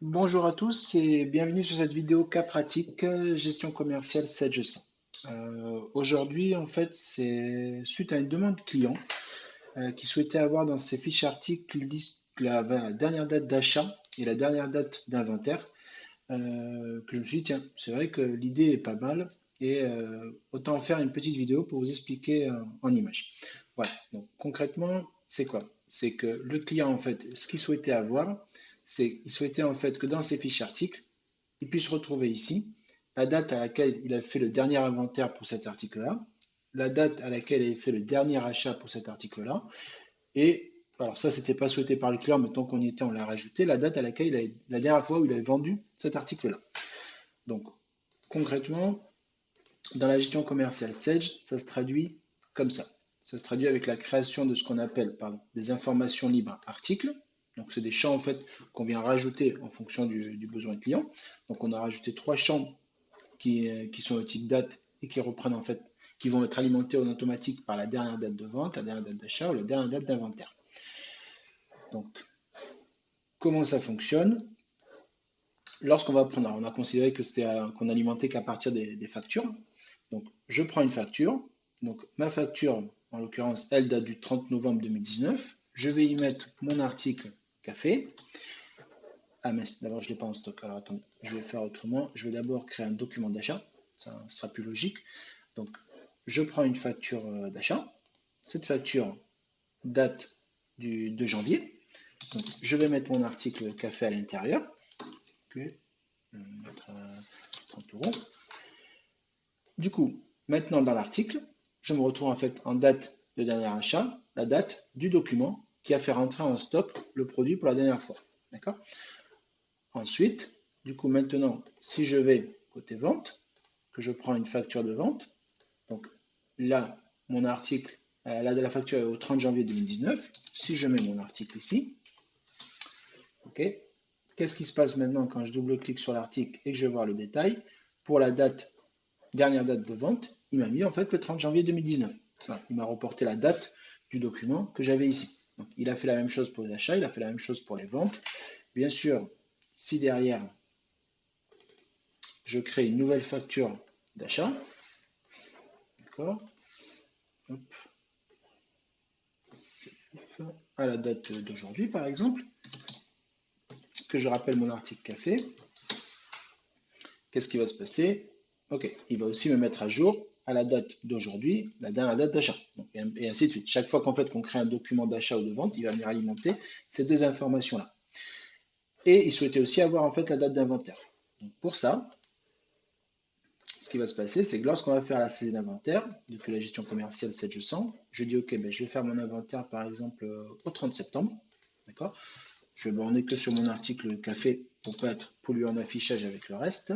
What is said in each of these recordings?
Bonjour à tous et bienvenue sur cette vidéo cas pratique gestion commerciale 7G100. Aujourd'hui, en fait, c'est suite à une demande client qui souhaitait avoir dans ses fiches articles la dernière date d'achat et la dernière date d'inventaire. Que je me suis dit, tiens, c'est vrai que l'idée est pas mal et autant en faire une petite vidéo pour vous expliquer en images. Voilà, donc concrètement, c'est quoi? C'est que le client, en fait, ce qu'il souhaitait avoir, c'est qu'il souhaitait en fait que dans ses fiches articles, il puisse retrouver ici la date à laquelle il a fait le dernier inventaire pour cet article-là, la date à laquelle il a fait le dernier achat pour cet article-là, et alors ça, c'était pas souhaité par le client, mais tant qu'on y était, on l'a rajouté, la date à laquelle la dernière fois où il avait vendu cet article-là. Donc, concrètement, dans la gestion commerciale Sage, ça se traduit comme ça. Ça se traduit avec la création de ce qu'on appelle des informations libres articles. Donc, c'est des champs en fait qu'on vient rajouter en fonction du besoin client. Donc, on a rajouté trois champs qui sont au type date et qui reprennent en fait, qui vont être alimentés en automatique par la dernière date de vente, la dernière date d'achat ou la dernière date d'inventaire. Donc, comment ça fonctionne? Lorsqu'on va prendre, on a considéré que c'était qu'on alimentait qu'à partir des factures. Donc, je prends une facture. Donc, ma facture, en l'occurrence, elle date du 30 novembre 2019. Je vais y mettre mon article café. Ah, mais d'abord, je ne l'ai pas en stock. Alors, attendez, je vais faire autrement. Je vais d'abord créer un document d'achat. Ça sera plus logique. Donc, je prends une facture d'achat. Cette facture date du 2 janvier. Donc, je vais mettre mon article café à l'intérieur. Okay. Mettre 30 euros. Du coup, maintenant dans l'article, je me retrouve en fait en date de dernier achat, la date du document qui a fait rentrer en stock le produit pour la dernière fois. D'accord? Ensuite, du coup, maintenant, si je vais côté vente, que je prends une facture de vente, donc là, mon article, la facture est au 30 janvier 2019. Si je mets mon article ici, ok, qu'est-ce qui se passe maintenant quand je double-clique sur l'article et que je vais voir le détail? Pour la dernière date de vente, il m'a mis en fait le 30 janvier 2019. Voilà, il m'a reporté la date du document que j'avais ici. Donc, il a fait la même chose pour les achats, il a fait la même chose pour les ventes. Bien sûr, si derrière, je crée une nouvelle facture d'achat, d'accord, à la date d'aujourd'hui par exemple, que je rappelle mon article café, qu'est-ce qui va se passer? Ok, il va aussi me mettre à jour à la date d'aujourd'hui, la dernière date d'achat. Et ainsi de suite. Chaque fois qu'en fait qu'on crée un document d'achat ou de vente, il va venir alimenter ces deux informations-là. Et il souhaitait aussi avoir en fait la date d'inventaire. Donc pour ça, ce qui va se passer, c'est que lorsqu'on va faire la saisie d'inventaire, depuis la gestion commerciale 700, je dis ok, ben, je vais faire mon inventaire par exemple au 30 septembre. D'accord? Je vais borner que sur mon article café pour pas être pollué en affichage avec le reste.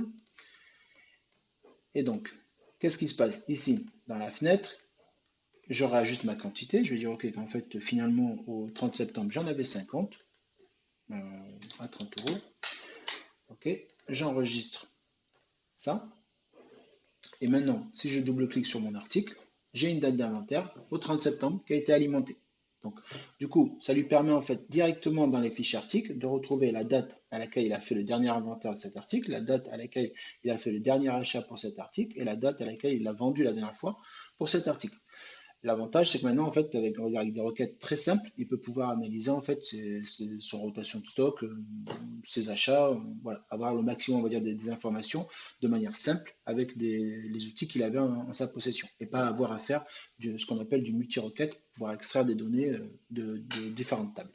Et donc, qu'est-ce qui se passe ici dans la fenêtre? Je rajoute ma quantité. Je vais dire ok, en fait, finalement, au 30 septembre, j'en avais 50 à 30 euros. Ok, j'enregistre ça. Et maintenant, si je double-clique sur mon article, j'ai une date d'inventaire au 30 septembre qui a été alimentée. Donc, du coup, ça lui permet en fait directement dans les fiches articles de retrouver la date à laquelle il a fait le dernier inventaire de cet article, la date à laquelle il a fait le dernier achat pour cet article et la date à laquelle il l'a vendu la dernière fois pour cet article. L'avantage, c'est que maintenant, en fait, avec des requêtes très simples, il peut pouvoir analyser en fait son rotation de stock, ses achats, voilà, avoir le maximum, on va dire, des informations de manière simple avec les outils qu'il avait en sa possession et pas avoir à faire ce qu'on appelle du multi-requête pour pouvoir extraire des données de différentes tables.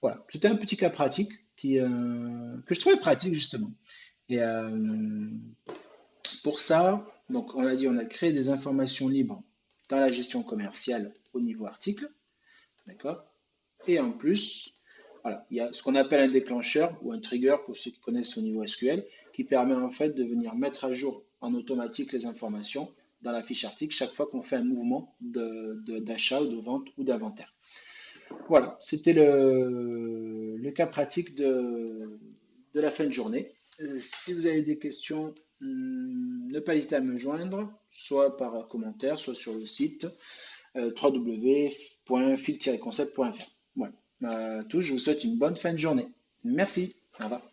Voilà, c'était un petit cas pratique que je trouvais pratique justement. Et pour ça, donc on a dit, on a créé des informations libres dans la gestion commerciale au niveau article, d'accord? Et en plus, voilà, il y a ce qu'on appelle un déclencheur ou un trigger pour ceux qui connaissent au niveau SQL, qui permet en fait de venir mettre à jour en automatique les informations dans la fiche article chaque fois qu'on fait un mouvement d'achat ou de vente ou d'inventaire. Voilà, c'était le cas pratique de la fin de journée. Si vous avez des questions, ne pas hésiter à me joindre, soit par commentaire, soit sur le site www.fil-concept.fr. Voilà. À tous, je vous souhaite une bonne fin de journée. Merci. Au revoir.